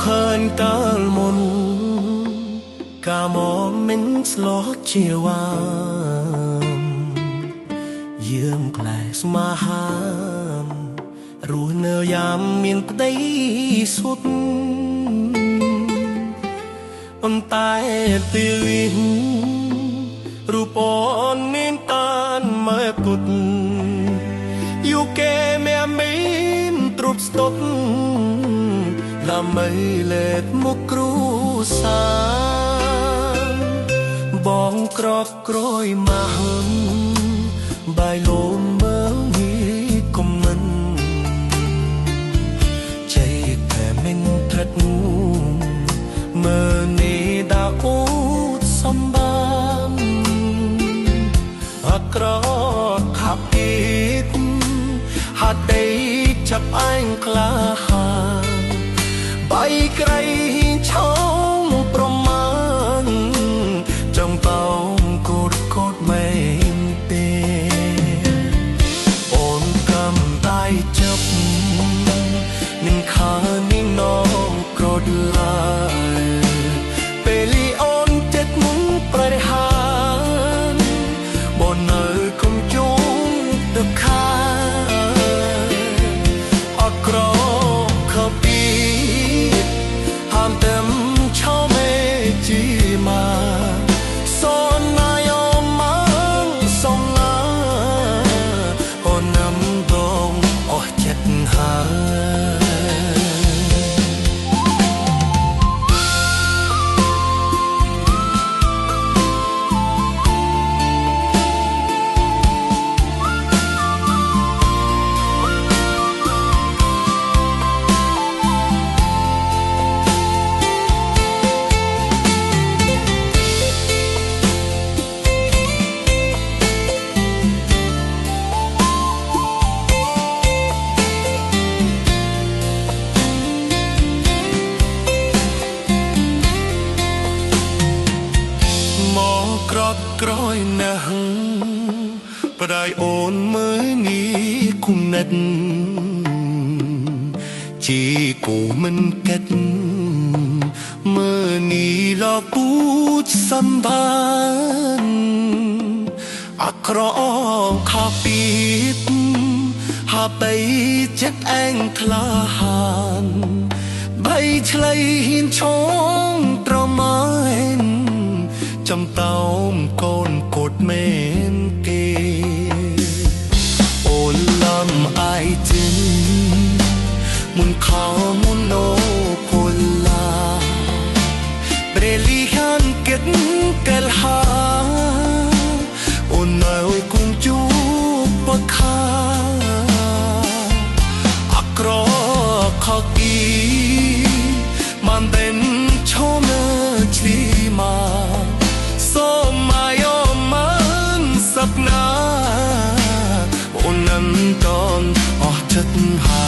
ខើញកាលមុនកាមកមិនស្លោជាវ៉ាយើងក្លែស្មាហាមរស់នៅយ៉ាមមានក្តីសុទ្ធអន្តែពេលវិញរូបអូនមានតានមើពុតយូកេមេមានទ្រពស្ទុកដើម្បីលេតមកគ្រូសាបងក្រកក្រោយមកហឹមបាយលោមមើលនេះកុំមិនใจแต่មិនត្រិតមើលនេះដាអូតសំបានអក្រក់ខាប់អ៊ីតហាត់ដេចាប់អញក្លាហាបីក្រៃឆោងប្រមាណចង់តោមកូតកូតមែនទេអូនកំដៃចាប់នឹងខានេះនងក្រដឡាពេលលីអូនចិត្តមុនប្រៃហានបននៅគុំជុំទឹកខាអក្រខពីហាមต็มឆោមេជីមាសនណាយោម៉ាងសំណាអូនណាំដងអស់ចិត្តហើយក្រកក្រោយណាស់ប្រដៃអូនមើលនេះគុំណិតជីគូមិនកិតមើលនេះលពូចសំបានអក្រក់ខាពីតហាបីចិត្តអែងថ្លាហានបីឆ្លៃហ៊ានឈងត្រម៉ែនចំតោមកូនកូតមែនគេអូនលំអាយจึงមុនខោមុនโนពុលាប្រេលីហានគិតកលហាអូននៅគុំជួបបខាអក្រខកីមិនเป็นឈោមើឆ្លីមាสักนาโอนันตอนออกจัดหา